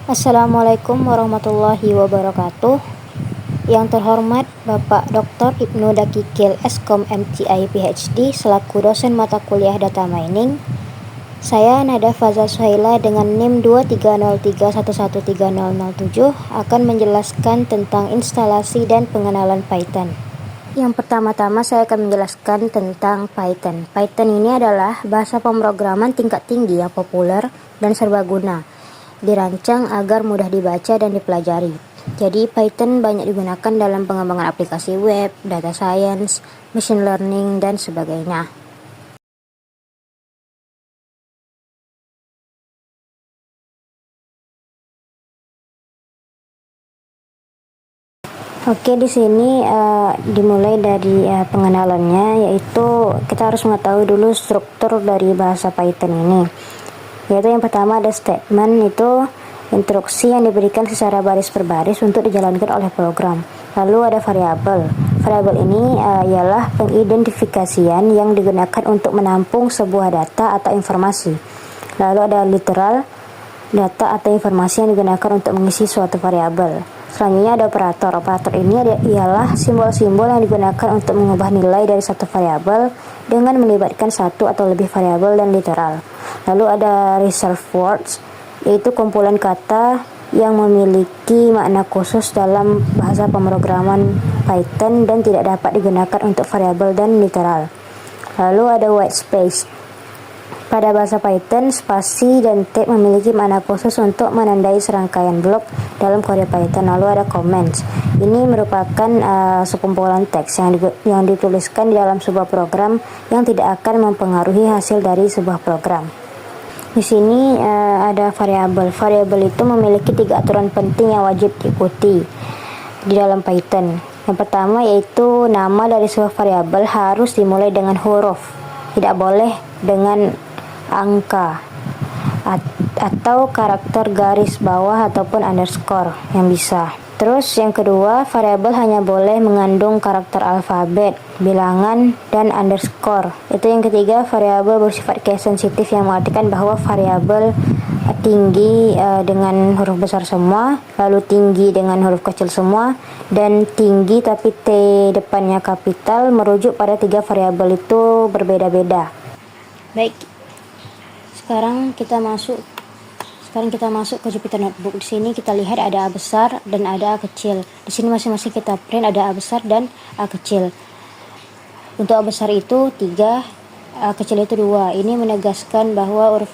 Assalamualaikum warahmatullahi wabarakatuh. Yang terhormat Bapak Dr. Ibnu Dakikil Eskom MTI PhD selaku dosen mata kuliah Data Mining. Saya Nada Faza Suhaila dengan NIM 23031130007 akan menjelaskan tentang instalasi dan pengenalan Python. Yang pertama-tama saya akan menjelaskan tentang Python. Python ini adalah bahasa pemrograman tingkat tinggi yang populer dan serbaguna. Dirancang agar mudah dibaca dan dipelajari. Jadi Python banyak digunakan dalam pengembangan aplikasi web, data science, machine learning, dan sebagainya. Oke, di sini dimulai dari pengenalannya, yaitu kita harus mengetahui dulu struktur dari bahasa Python ini. Yaitu yang pertama ada statement, itu instruksi yang diberikan secara baris per baris untuk dijalankan oleh program. Lalu ada variabel. Variabel ini ialah pengidentifikasian yang digunakan untuk menampung sebuah data atau informasi. Lalu ada literal, data atau informasi yang digunakan untuk mengisi suatu variabel. Selanjutnya ada operator. Operator ini ialah simbol-simbol yang digunakan untuk mengubah nilai dari satu variabel dengan melibatkan satu atau lebih variabel dan literal. Lalu ada reserved words, yaitu kumpulan kata yang memiliki makna khusus dalam bahasa pemrograman Python dan tidak dapat digunakan untuk variabel dan literal. Lalu ada white space. Pada bahasa Python, spasi dan tab memiliki makna khusus untuk menandai serangkaian blok dalam kode Python. Lalu ada comments. Ini merupakan sekumpulan teks yang dituliskan di dalam sebuah program yang tidak akan mempengaruhi hasil dari sebuah program. Di sini ada variabel. Variabel itu memiliki 3 aturan penting yang wajib diikuti di dalam Python. Yang pertama yaitu nama dari sebuah variabel harus dimulai dengan huruf, tidak boleh dengan angka atau karakter garis bawah ataupun underscore yang bisa. Terus yang kedua, variabel hanya boleh mengandung karakter alfabet, bilangan, dan underscore. Itu yang ketiga, variabel bersifat case sensitif yang mengartikan bahwa variabel tinggi dengan huruf besar semua, lalu tinggi dengan huruf kecil semua, dan tinggi tapi T depannya kapital merujuk pada 3 variabel itu berbeda-beda. Baik, sekarang kita masuk ke Jupyter Notebook. Di sini kita lihat ada A besar dan ada A kecil. Di sini masing-masing kita print ada A besar dan A kecil. Untuk A besar itu 3, A kecil itu 2. Ini menegaskan bahwa huruf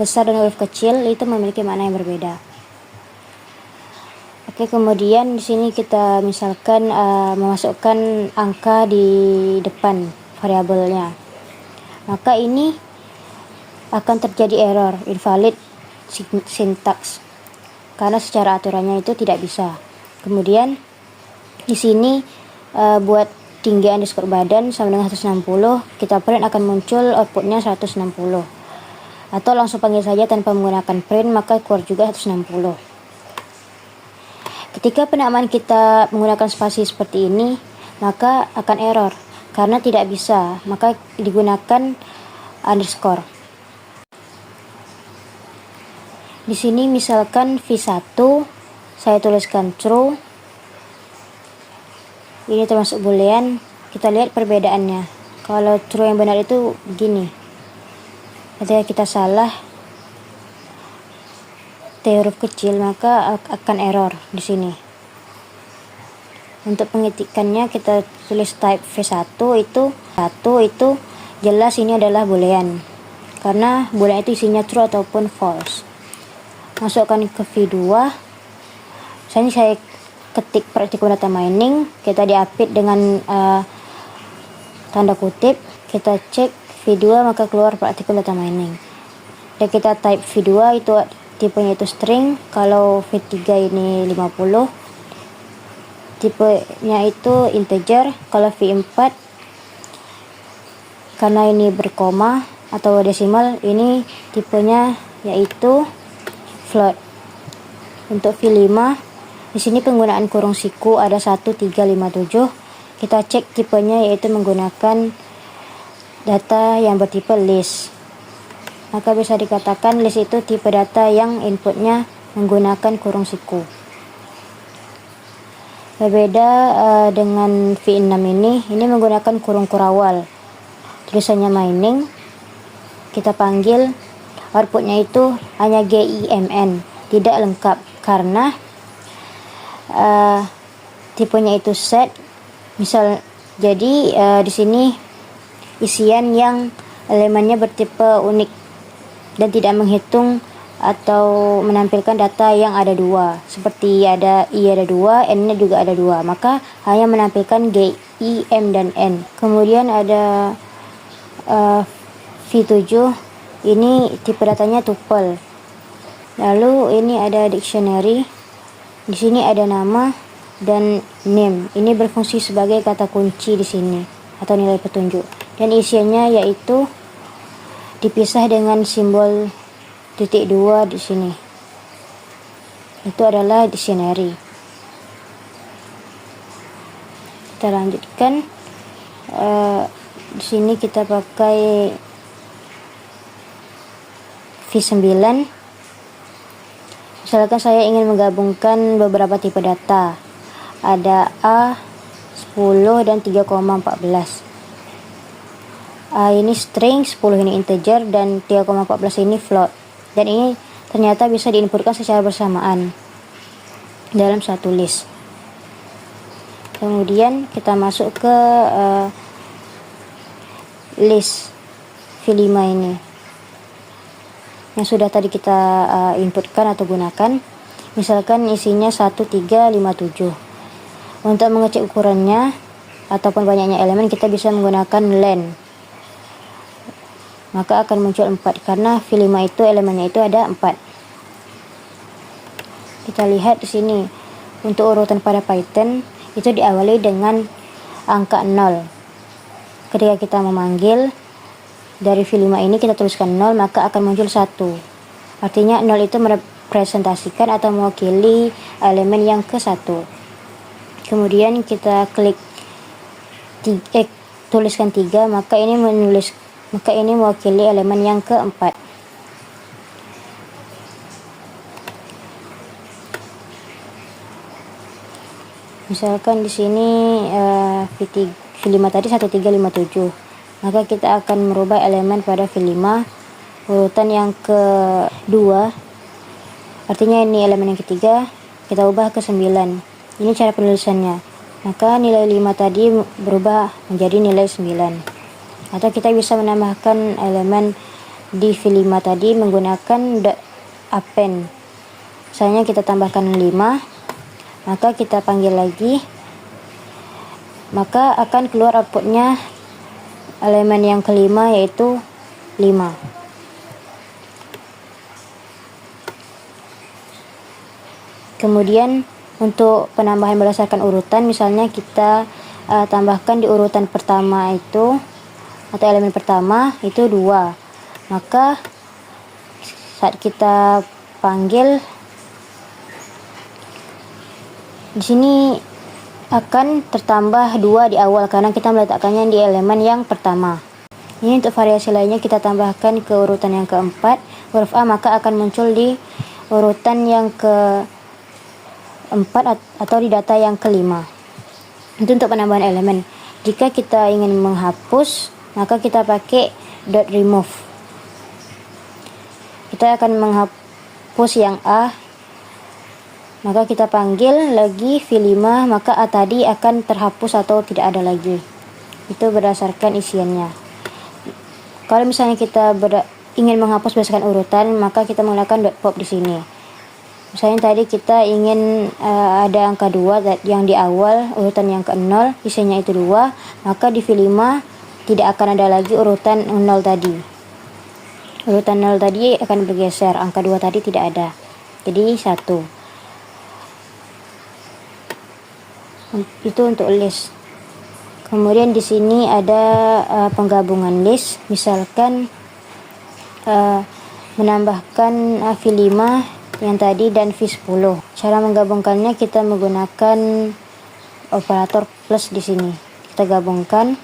besar dan huruf kecil itu memiliki makna yang berbeda. Oke, kemudian di sini kita misalkan memasukkan angka di depan variabelnya. Maka ini akan terjadi error, invalid syntax, karena secara aturannya itu tidak bisa. Kemudian di sini buat tinggi underscore badan sama dengan 160, kita print akan muncul outputnya 160. Atau langsung panggil saja tanpa menggunakan print, maka keluar juga 160. Ketika penamaan kita menggunakan spasi seperti ini, maka akan error karena tidak bisa, maka digunakan underscore. Di sini misalkan V1 saya tuliskan true. Ini termasuk boolean. Kita lihat perbedaannya. Kalau true yang benar itu begini. Ketika kita salah T huruf kecil, maka akan error di sini. Untuk pengetikannya kita tulis type V1 itu jelas ini adalah boolean. Karena boolean itu isinya true ataupun false. Masukkan ke V2. Saya ketik praktikum data mining, kita diapit dengan tanda kutip, kita cek V2 maka keluar praktikum data mining. Dan kita type V2 itu tipenya itu string. Kalau V3 ini 50, tipenya itu integer. Kalau V4 karena ini berkoma atau desimal, ini tipenya yaitu float. Untuk V5 di sini penggunaan kurung siku ada 1357. Kita cek tipenya yaitu menggunakan data yang bertipe list. Maka bisa dikatakan list itu tipe data yang inputnya menggunakan kurung siku. Berbeda dengan V6 ini menggunakan kurung kurawal. Tulisannya mining, kita panggil outputnya itu hanya GIMN, tidak lengkap karena tipenya itu set. Misal jadi di sini isian yang elemennya bertipe unik dan tidak menghitung atau menampilkan data yang ada dua, seperti ada I ada dua, N nya juga ada dua, maka hanya menampilkan G, I, M, dan N. Kemudian ada V7, ini tipe datanya tuple. Lalu ini ada dictionary, di sini ada nama dan name, ini berfungsi sebagai kata kunci di sini atau nilai petunjuk, dan isiannya yaitu dipisah dengan simbol titik 2 di sini. Itu adalah dictionary. Kita lanjutkan. Di sini kita pakai V9. Misalkan saya ingin menggabungkan beberapa tipe data. Ada A, 10 dan 3,14. A ini string, 10 ini integer, dan 3,14 ini float. Dan ini ternyata bisa diinputkan secara bersamaan dalam satu list. Kemudian kita masuk ke list V5 ini yang sudah tadi kita inputkan atau gunakan. Misalkan isinya 1357. Untuk mengecek ukurannya ataupun banyaknya elemen, kita bisa menggunakan len, maka akan muncul 4 karena V5 itu elemennya itu ada 4. Kita lihat di sini untuk urutan pada Python itu diawali dengan angka 0. Ketika kita memanggil dari V5 ini kita tuliskan 0, maka akan muncul 1. Artinya 0 itu merepresentasikan atau mewakili elemen yang ke-1. Kemudian kita klik tuliskan 3, maka ini mewakili elemen yang ke-4. Misalkan di sini V5 tadi 1357, maka kita akan merubah elemen pada V5 urutan yang kedua, artinya ini elemen yang ketiga, kita ubah ke 9. Ini cara penulisannya, maka nilai 5 tadi berubah menjadi nilai 9. Atau kita bisa menambahkan elemen di V5 tadi menggunakan append. Misalnya kita tambahkan 5, maka kita panggil lagi, maka akan keluar outputnya elemen yang kelima yaitu 5. Kemudian untuk penambahan berdasarkan urutan, misalnya kita tambahkan di urutan pertama itu atau elemen pertama itu 2, maka saat kita panggil di sini akan tertambah 2 di awal karena kita meletakkannya di elemen yang pertama. Ini untuk variasi lainnya kita tambahkan ke urutan yang keempat huruf A, maka akan muncul di urutan yang keempat atau di data yang kelima. Itu untuk penambahan elemen. Jika kita ingin menghapus, maka kita pakai .remove. Kita akan menghapus yang A, maka kita panggil lagi V5, maka A tadi akan terhapus atau tidak ada lagi. Itu berdasarkan isiannya. Kalau misalnya kita ingin menghapus berdasarkan urutan, maka kita menggunakan .pop di sini. Misalnya tadi kita ingin ada angka 2 yang di awal urutan yang ke-0, isinya itu 2, maka di V5 tidak akan ada lagi urutan 0 tadi. Urutan 0 tadi akan bergeser, angka 2 tadi tidak ada. Jadi 1. Itu untuk list. Kemudian di sini ada penggabungan list, misalkan menambahkan V5 yang tadi dan V10. Cara menggabungkannya kita menggunakan operator plus di sini. Kita gabungkan,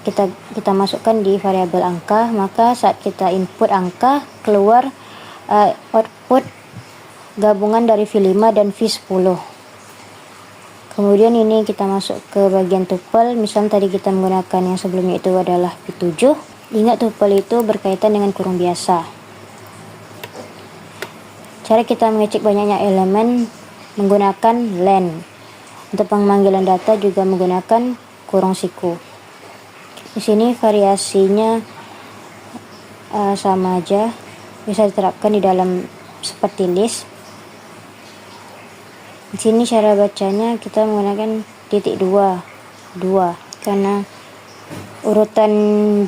kita masukkan di variabel angka, maka saat kita input angka keluar output gabungan dari V5 dan V10. Kemudian ini kita masuk ke bagian tuple. Misal tadi kita menggunakan yang sebelumnya itu adalah V7. Ingat tuple itu berkaitan dengan kurung biasa. Cara kita mengecek banyaknya elemen menggunakan len. Untuk pemanggilan data juga menggunakan kurung siku. Di sini variasinya sama aja, bisa diterapkan di dalam seperti list. Di sini cara bacanya kita menggunakan titik 2 karena urutan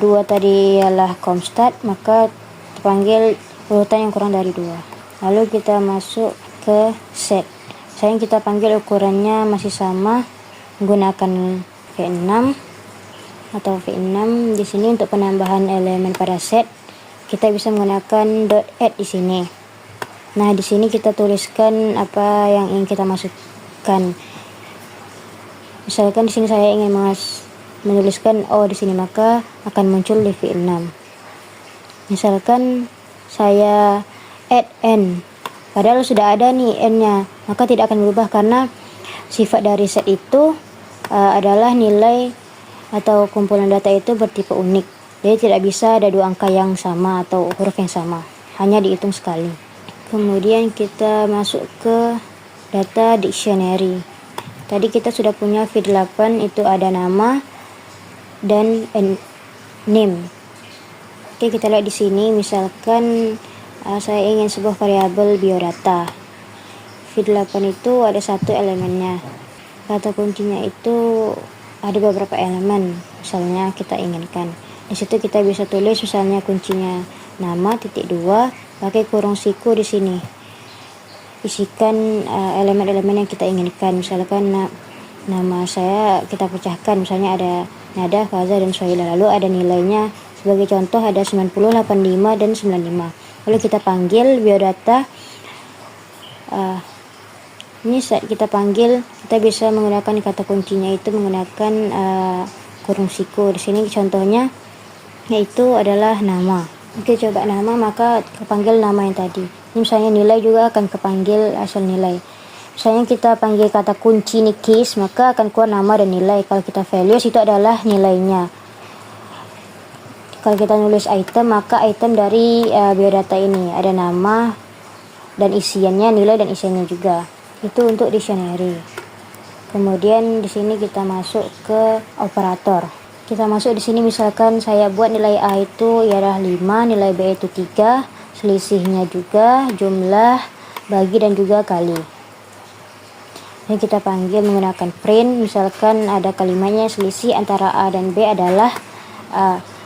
2 tadi ialah constant, maka terpanggil urutan yang kurang dari 2. Lalu kita masuk ke set. Misalnya kita panggil ukurannya masih sama menggunakan V6 atau V6. Di sini untuk penambahan elemen pada set kita bisa menggunakan .add di sini. Nah, di sini kita tuliskan apa yang ingin kita masukkan. Misalkan di sini saya ingin menuliskan O di sini, maka akan muncul di V6. Misalkan saya add n, padahal sudah ada nih n-nya, maka tidak akan berubah karena sifat dari set itu adalah nilai atau kumpulan data itu bertipe unik. Jadi tidak bisa ada 2 angka yang sama atau huruf yang sama, hanya dihitung sekali. Kemudian kita masuk ke data dictionary. Tadi kita sudah punya V8, itu ada nama dan name. Oke, kita lihat di sini. Misalkan saya ingin sebuah variabel biodata. V8 itu ada 1 elemennya. Kata kuncinya itu ada beberapa elemen. Misalnya kita inginkan. Di situ kita bisa tulis misalnya kuncinya nama titik 2 pakai kurung siku di sini. Isikan elemen-elemen yang kita inginkan. Misalkan nama saya kita pecahkan, misalnya ada nada, faza dan soila. Lalu ada nilainya. Sebagai contoh ada 90, 85 dan 95. Lalu kita panggil biodata. Ini saat kita panggil, kita bisa menggunakan kata kuncinya itu menggunakan kurung siku. Di sini contohnya yaitu adalah nama. Oke, coba nama, maka kepanggil nama yang tadi. Ini misalnya nilai juga akan kepanggil asal nilai. Misalnya kita panggil kata kunci ini case, maka akan keluar nama dan nilai. Kalau kita values itu adalah nilainya. Kalau kita nulis item, maka item dari biodata ini ada nama dan isiannya, nilai dan isiannya juga. Itu untuk dictionary. Kemudian di sini kita masuk ke operator. Kita masuk di sini, misalkan saya buat nilai A itu ialah 5, nilai B itu 3, selisihnya juga, jumlah, bagi dan juga kali. Ini kita panggil menggunakan print. Misalkan ada kalimatnya selisih antara A dan B adalah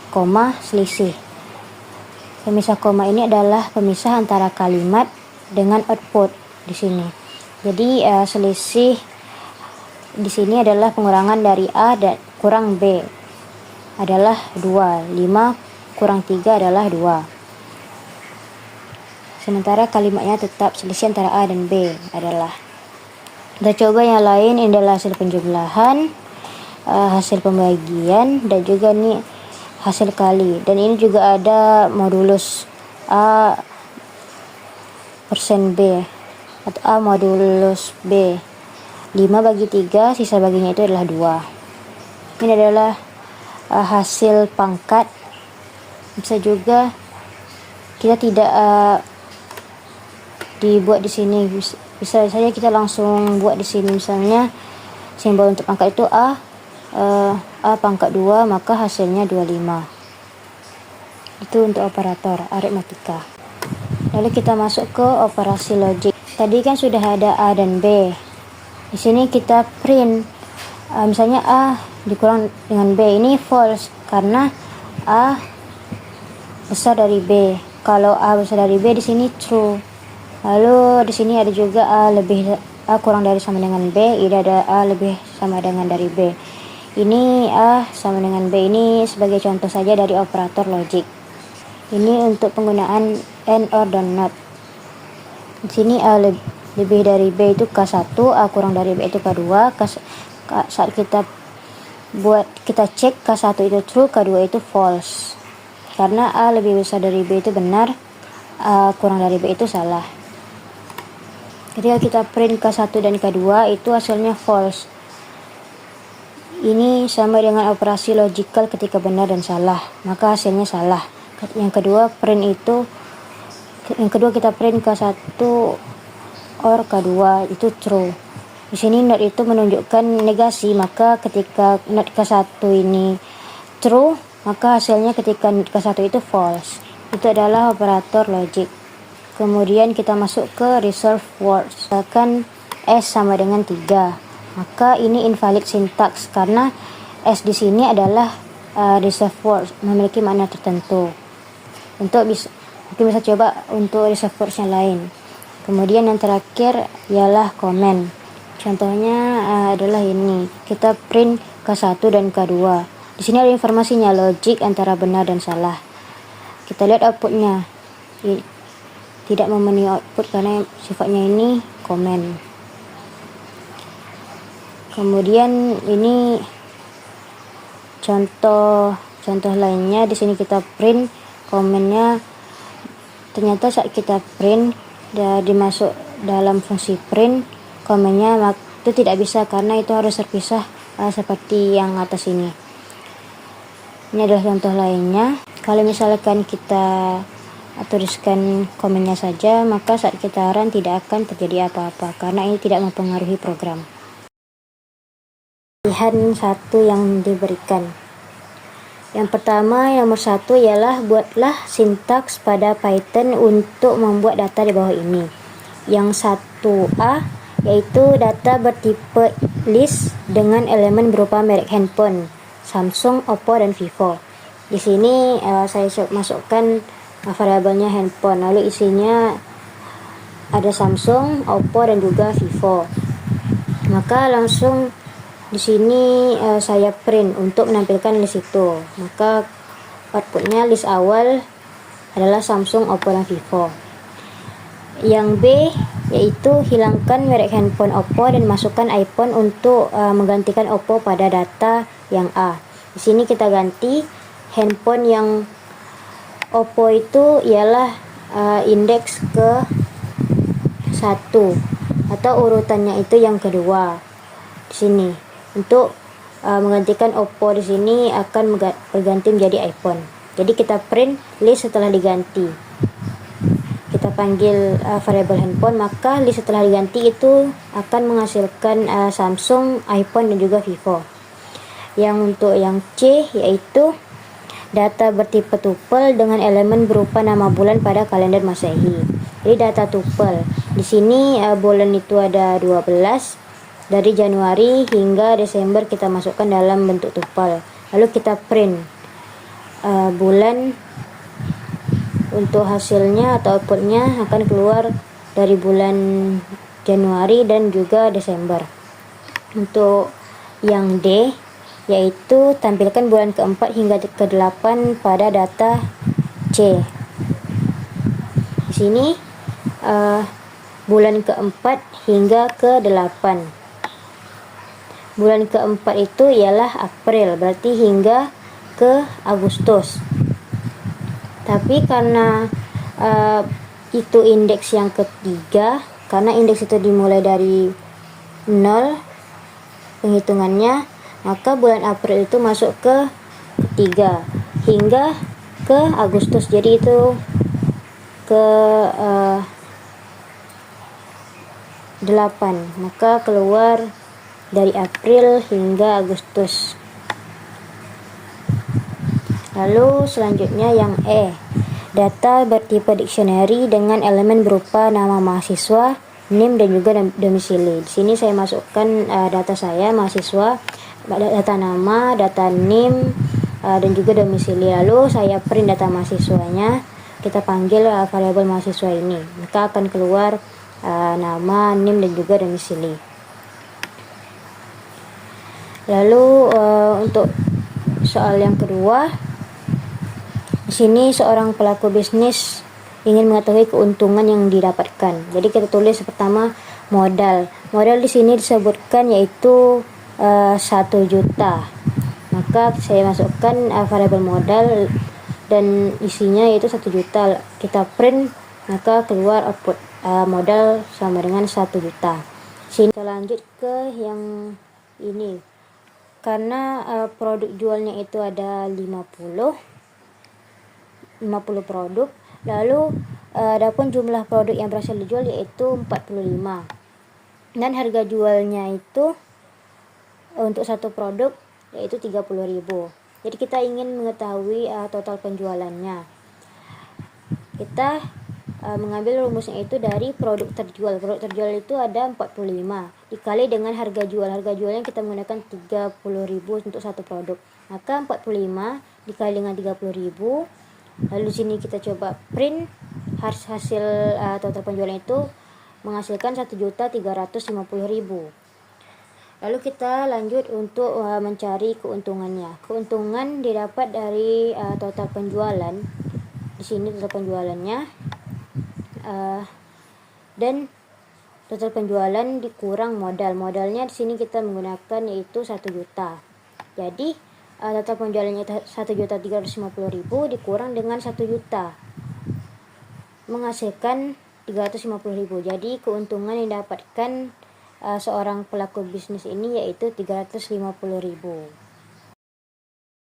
koma selisih. Pemisah koma ini adalah pemisah antara kalimat dengan output di sini. Jadi selisih di sini adalah pengurangan dari A dan kurang B adalah 2. 5 kurang 3 adalah 2. Sementara kalimatnya tetap selisih antara A dan B adalah. Kita coba yang lain. Ini adalah hasil penjumlahan, hasil pembagian, dan juga nih hasil kali. Dan ini juga ada modulus A persen B atau A modulus B. 5 bagi 3, sisa baginya itu adalah 2. Ini adalah hasil pangkat. Bisa juga kita tidak dibuat di sini, bisa saja kita langsung buat di sini. Misalnya simbol untuk pangkat itu A pangkat 2, maka hasilnya 25. Itu untuk operator aritmatika. Lalu kita masuk ke operasi logik. Tadi kan sudah ada A dan B. Di sini kita print misalnya A dikurang dengan B, ini false karena A besar dari B. Kalau A besar dari B, di sini true. Lalu di sini ada juga A kurang dari sama dengan B. Ini ada A lebih sama dengan dari B. Ini A sama dengan B. Ini sebagai contoh saja dari operator logik. Ini untuk penggunaan AND, OR, dan NOT. Di sini A lebih dari B itu K1, A kurang dari B itu K2. Saat kita cek K1 itu true, K2 itu false. Karena A lebih besar dari B itu benar, A kurang dari B itu salah. Ketika kita print K1 dan K2 itu hasilnya false. Ini sama dengan operasi logical ketika benar dan salah, maka hasilnya salah. Yang kedua kita print K1 or K2 itu true. Di sini not itu menunjukkan negasi, maka ketika not K1 ini true, maka hasilnya ketika not K1 itu false. Itu adalah operator logic. Kemudian kita masuk ke reserve words. Misalkan S sama dengan 3, maka ini invalid syntax karena S di sini adalah reserve words, memiliki makna tertentu. Mungkin bisa coba untuk reserve words yang lain. Kemudian yang terakhir ialah comment. Contohnya adalah ini. Kita print K1 dan K2. Di sini ada informasinya, logic antara benar dan salah. Kita lihat outputnya. Tidak memenuhi output karena sifatnya ini comment. Kemudian ini contoh lainnya. Di sini kita print komennya, ternyata saat kita print dan dimasuk dalam fungsi print, komennya itu tidak bisa karena itu harus terpisah seperti yang atas ini. Ini adalah contoh lainnya. Kalau misalkan kita tuliskan komennya saja, maka saat kita run tidak akan terjadi apa-apa karena ini tidak mempengaruhi program. Pilihan satu yang diberikan. Yang pertama, nomor 1 ialah buatlah sintaks pada Python untuk membuat data di bawah ini. Yang 1A yaitu data bertipe list dengan elemen berupa merek handphone Samsung, Oppo, dan Vivo. Di sini saya masukkan variabelnya handphone, lalu isinya ada Samsung, Oppo, dan juga Vivo. Maka langsung di sini saya print untuk menampilkan list itu. Maka outputnya list awal adalah Samsung, Oppo, dan Vivo. Yang B yaitu hilangkan merek handphone Oppo dan masukkan iPhone untuk menggantikan Oppo pada data yang A. Di sini kita ganti handphone yang Oppo itu ialah indeks ke 1 atau urutannya itu yang kedua. Di sini untuk menggantikan Oppo di sini akan berganti menjadi iPhone. Jadi kita print list setelah diganti. Kita panggil variabel handphone, maka list setelah diganti itu akan menghasilkan Samsung, iPhone, dan juga Vivo. Yang untuk yang C yaitu data bertipe tuple dengan elemen berupa nama bulan pada kalender Masehi. Jadi data tuple. Di sini bulan itu ada 12. Dari Januari hingga Desember kita masukkan dalam bentuk tuple. Lalu kita print bulan. Untuk hasilnya atau outputnya akan keluar dari bulan Januari dan juga Desember. Untuk yang D yaitu tampilkan bulan keempat hingga ke-8 pada data C. Di sini bulan keempat hingga ke-8. Bulan keempat itu ialah April, berarti hingga ke Agustus. Tapi karena itu indeks yang ketiga, karena indeks itu dimulai dari 0 penghitungannya, maka bulan April itu masuk ke ketiga hingga ke Agustus. Jadi itu ke 8, maka keluar dari April hingga Agustus. Lalu selanjutnya yang E, data bertipe dictionary dengan elemen berupa nama mahasiswa, NIM, dan juga domisili. Di sini saya masukkan data saya, mahasiswa, data nama, data NIM, dan juga domisili. Lalu saya print data mahasiswanya, kita panggil variabel mahasiswa ini, maka akan keluar nama, NIM, dan juga domisili. Lalu untuk soal yang kedua, di sini seorang pelaku bisnis ingin mengetahui keuntungan yang didapatkan. Jadi kita tulis pertama modal. Modal di sini disebutkan yaitu 1 juta. Maka saya masukkan variabel modal dan isinya yaitu 1 juta. Kita print, maka keluar output modal sama dengan 1 juta. Sini kita lanjut ke yang ini, karena produk jualnya itu ada 50 produk, lalu adapun jumlah produk yang berhasil dijual yaitu 45, dan harga jualnya itu untuk satu produk yaitu 30.000. Jadi kita ingin mengetahui total penjualannya. Kita mengambil rumusnya itu dari produk terjual. Produk terjual itu ada 45 dikali dengan harga jual. Harga jualnya kita menggunakan 30.000 untuk satu produk. Maka 45 dikali dengan 30.000. Lalu sini kita coba print hasil total penjualan itu menghasilkan 1.350.000. Lalu kita lanjut untuk mencari keuntungannya. Keuntungan didapat dari total penjualan. Di sini total penjualannya dan total penjualan dikurang modalnya di sini kita menggunakan yaitu 1 juta. Jadi total penjualannya 1.350.000 dikurang dengan 1 juta menghasilkan 350.000. Jadi keuntungan yang didapatkan seorang pelaku bisnis ini yaitu 350.000.